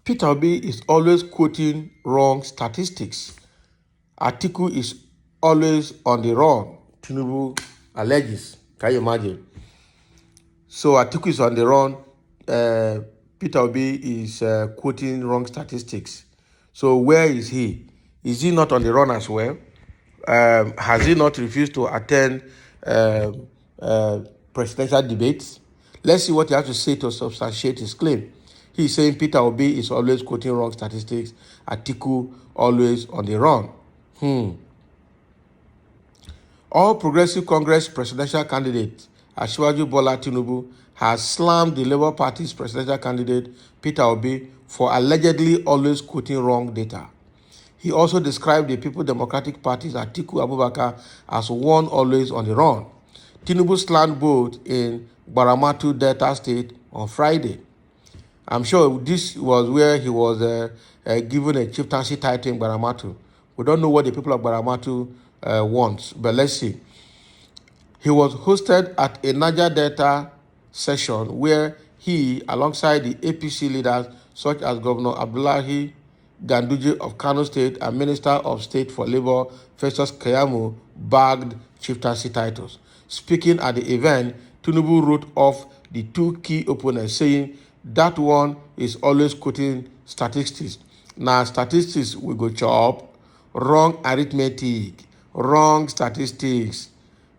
Peter Obi is always quoting wrong statistics. Atiku is always on the run. Tinubu alleges. Can you imagine? So Atiku is on the run. Peter Obi is quoting wrong statistics. So where is he? Is he not on the run as well? Has he not refused to attend presidential debates? Let's see what he has to say to substantiate his claim. He's saying Peter Obi is always quoting wrong statistics. Atiku always on the run. All Progressive Congress presidential candidate Asiwaju Bola Tinubu has slammed the Labour Party's presidential candidate Peter Obi for allegedly always quoting wrong data. He also described the People Democratic Party's Atiku Abubakar as one always on the run. Tinubu slammed both in Baramatu Delta State on Friday. I'm sure this was where he was given a chieftaincy title in Baramatu. We don't know what the people of Baramatu want, but let's see. He was hosted at a Niger Delta session where he, alongside the APC leaders such as Governor Abdullahi Ganduje of Kano State and Minister of State for Labour Festus Keyamo, bagged chieftaincy titles. Speaking at the event, Tinubu wrote off the two key opponents, saying that one is always quoting statistics. Now, statistics we go chop, wrong arithmetic, wrong statistics.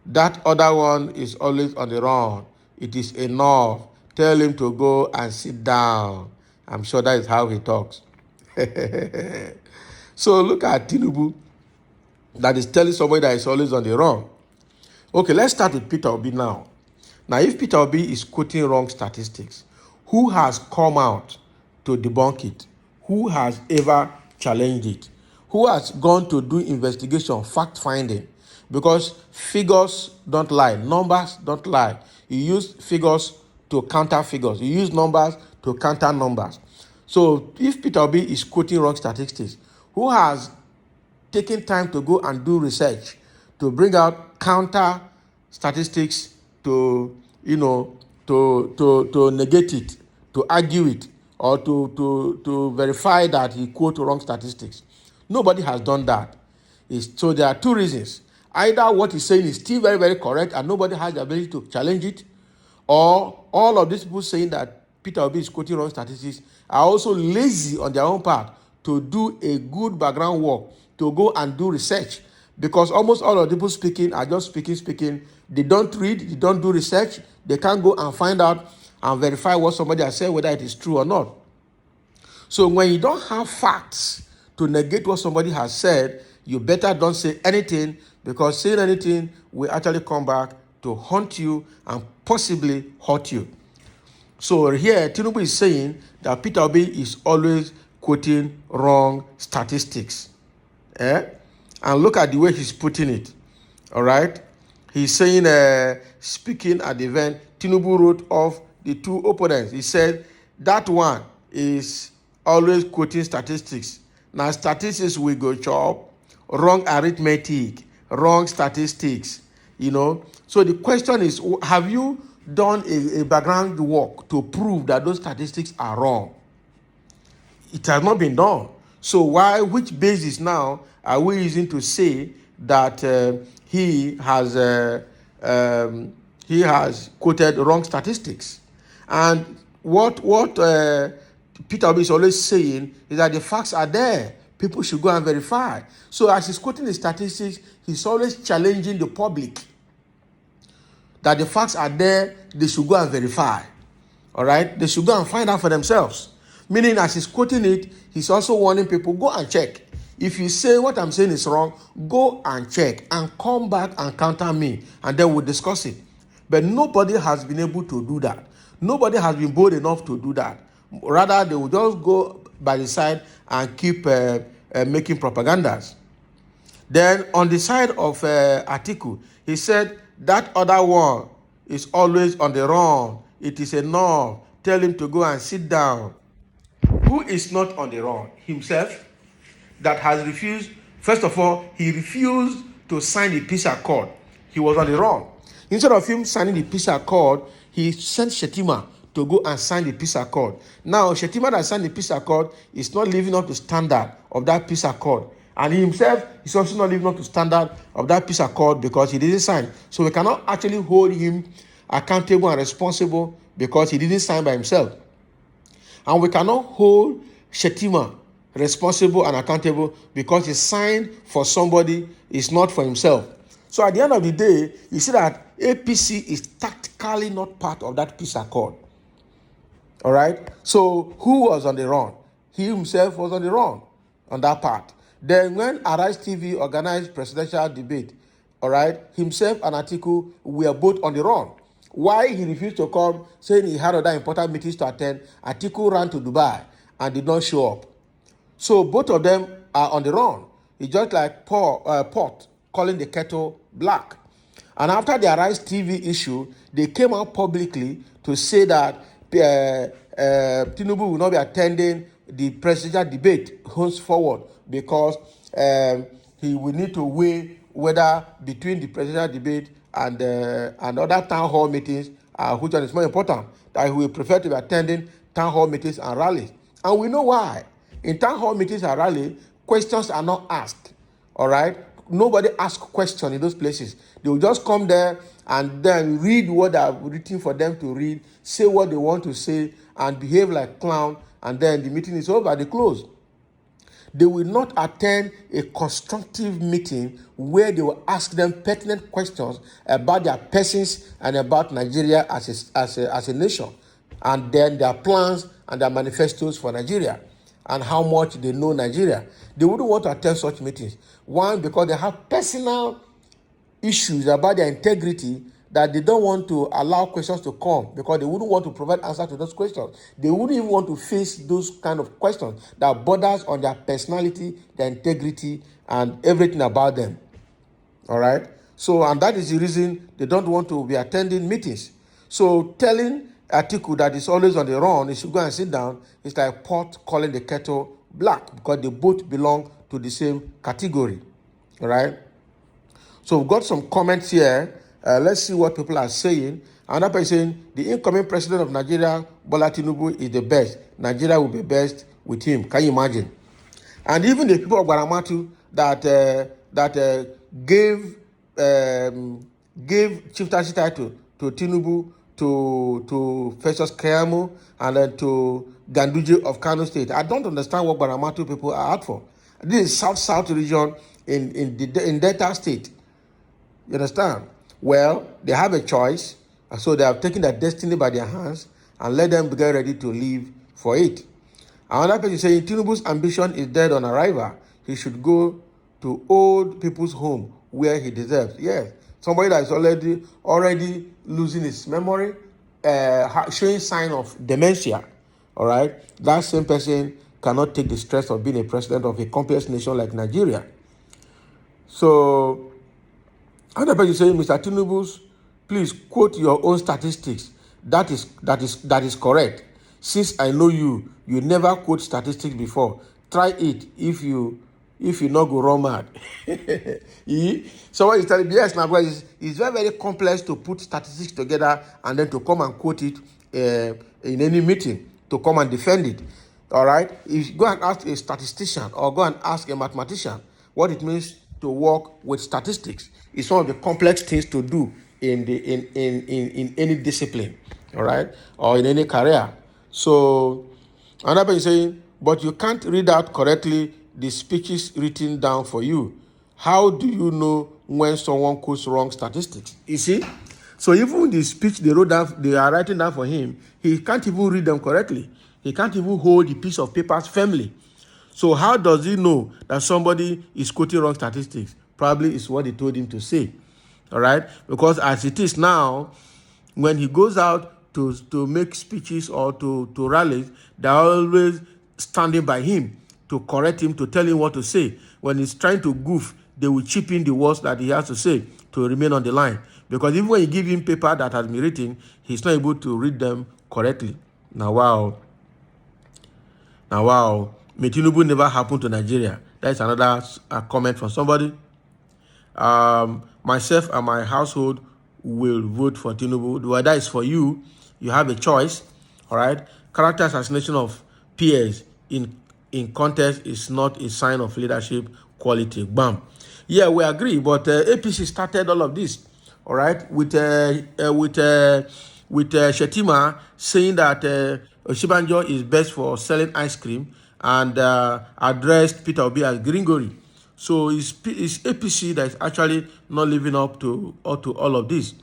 That other one is always on the run. It is enough. Tell him to go and sit down. I'm sure that is how he talks. So look at Tinubu that is telling somebody that is always on the run. Okay, let's start with Peter Obi now. Now, if Peter Obi is quoting wrong statistics, who has come out to debunk it? Who has ever challenged it? Who has gone to do investigation, fact-finding? Because figures don't lie, numbers don't lie. You use figures to counter figures. You use numbers to counter numbers. So if Peter Obi is quoting wrong statistics, who has taken time to go and do research to bring out counter statistics to, to negate it, to argue it, or to verify that he quote wrong statistics? Nobody has done that. So there are two reasons. Either what he's saying is still very, very correct and nobody has the ability to challenge it, or all of these people saying that Peter Obi is quoting wrong statistics are also lazy on their own part to do a good background work, to go and do research. Because almost all of the people speaking are just speaking. They don't read, they don't do research. They can't go and find out and verify what somebody has said, whether it is true or not. So when you don't have facts to negate what somebody has said, you better don't say anything, because saying anything will actually come back to haunt you and possibly hurt you. So here, Tinubu is saying that Peter Obi is always quoting wrong statistics. And look at the way he's putting it. All right? He's saying, speaking at the event, Tinubu wrote off the two opponents. He said that one is always quoting statistics. Now, statistics will go chop, wrong arithmetic, wrong statistics, So the question is, have you done a background work to prove that those statistics are wrong? It has not been done. So which basis now are we using to say that he has quoted wrong statistics? And what Peter Obi is always saying is that the facts are there. People should go and verify. So as he's quoting the statistics, he's always challenging the public that the facts are there, they should go and verify. All right? They should go and find out for themselves. Meaning, as he's quoting it, he's also warning people, go and check. If you say what I'm saying is wrong, go and check and come back and counter me, and then we'll discuss it. But nobody has been able to do that. Nobody has been bold enough to do that. Rather, they will just go by the side and keep making propagandas. Then on the side of Atiku, he said that other one is always on the run. It is enough. Tell him to go and sit down. Who is not on the run? Himself, that has refused. First of all, he refused to sign the peace accord. He was on the run. Instead of him signing the peace accord, he sent Shetima to go and sign the peace accord. Now, Shetima that signed the peace accord is not living up to standard of that peace accord. And he himself is also not living up to standard of that peace accord because he didn't sign. So we cannot actually hold him accountable and responsible because he didn't sign by himself. And we cannot hold Shetima responsible and accountable because he signed for somebody, is not for himself. So at the end of the day, you see that APC is tactically not part of that peace accord. All right? So who was on the run? He himself was on the run on that part. Then when Arise TV organized presidential debate, all right, himself and Atiku were both on the run. Why he refused to come, saying he had other important meetings to attend, Atiku ran to Dubai and did not show up. So both of them are on the run. It's just like pot calling the kettle black. And after the Arise TV issue, they came out publicly to say that Tinubu will not be attending the presidential debate henceforward because he will need to weigh whether between the presidential debate and other town hall meetings, which one is more important, that he will prefer to be attending town hall meetings and rallies. And we know why. In town hall meetings and rallies, questions are not asked, all right? Nobody asks questions in those places. They will just come there and then read what they have written for them to read, say what they want to say, and behave like clown, and then the meeting is over, they close. They will not attend a constructive meeting where they will ask them pertinent questions about their persons and about Nigeria as a nation, and then their plans and their manifestos for Nigeria and how much they know Nigeria. They wouldn't want to attend such meetings. One, because they have personal issues about their integrity that they don't want to allow questions to come because they wouldn't want to provide answers to those questions. They wouldn't even want to face those kind of questions that borders on their personality, their integrity, and everything about them. All right? So, and that is the reason they don't want to be attending meetings. So, telling Atiku that is always on the run, he should go and sit down, it's like pot calling the kettle black because they both belong to the same category. All right? So we've got some comments here. Let's see what people are saying. Another person saying, the incoming president of Nigeria, Bola Tinubu, is the best. Nigeria will be best with him. Can you imagine? And even the people of Guaramatu that gave chieftaincy title to Tinubu, to Festus Keyamo, and then to Ganduje of Kano State. I don't understand what Guaramatu people are out for. This is South region in Delta State. You understand? Well, they have a choice, and so they have taken their destiny by their hands and let them get ready to live for it. Another person is saying Tinubu's ambition is dead on arrival. He should go to old people's home where he deserves. Yes, somebody that is already losing his memory, showing sign of dementia. All right, that same person cannot take the stress of being a president of a complex nation like Nigeria. So, another person saying, Mr. Tinubu, please quote your own statistics. That is correct. Since I know you never quote statistics before. Try it if you not go wrong mad. So what is telling me, yes, now guys, it's very, very complex to put statistics together and then to come and quote it in any meeting, to come and defend it. All right? If you go and ask a statistician or go and ask a mathematician what it means to work with statistics. It's one of the complex things to do in any discipline, all right, or in any career. So another person is saying, but you can't read out correctly the speeches written down for you. How do you know when someone quotes wrong statistics? You see? So even the speech they wrote down, they are writing down for him, he can't even read them correctly. He can't even hold the piece of paper firmly. So how does he know that somebody is quoting wrong statistics? Probably it's what they told him to say. All right? Because as it is now, when he goes out to make speeches or to rallies, they're always standing by him to correct him, to tell him what to say. When he's trying to goof, they will chip in the words that he has to say to remain on the line. Because even when you give him paper that has been written, he's not able to read them correctly. Now, wow. May Tinubu never happen to Nigeria. That's another comment from somebody. Myself and my household will vote for Tinubu. Whether it's for you, you have a choice. All right. Character assassination of peers in contest is not a sign of leadership quality. Bam. Yeah, we agree. But APC started all of this. All right, with Shetima saying that Oshibanjo is best for selling ice cream and addressed Peter Obi as Gringori. So it's APC that is actually not living up to all of this.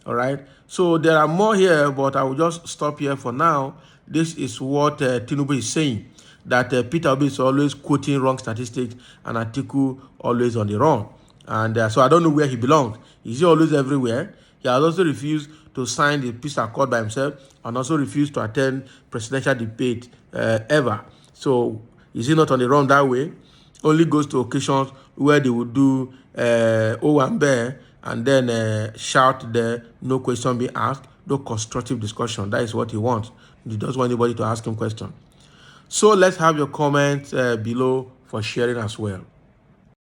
All right. So there are more here, but I will just stop here for now. This is what Tinubu is saying, that Peter Obi is always quoting wrong statistics and Atiku always on the run. And so I don't know where he belongs. Is he always everywhere? He has also refused to sign the peace accord by himself and also refused to attend presidential debate ever. So is he not on the run that way? Only goes to occasions where they would do Owambe and then shout there, no question being asked, no constructive discussion. That is what he wants. He doesn't want anybody to ask him questions. So let's have your comments below for sharing as well.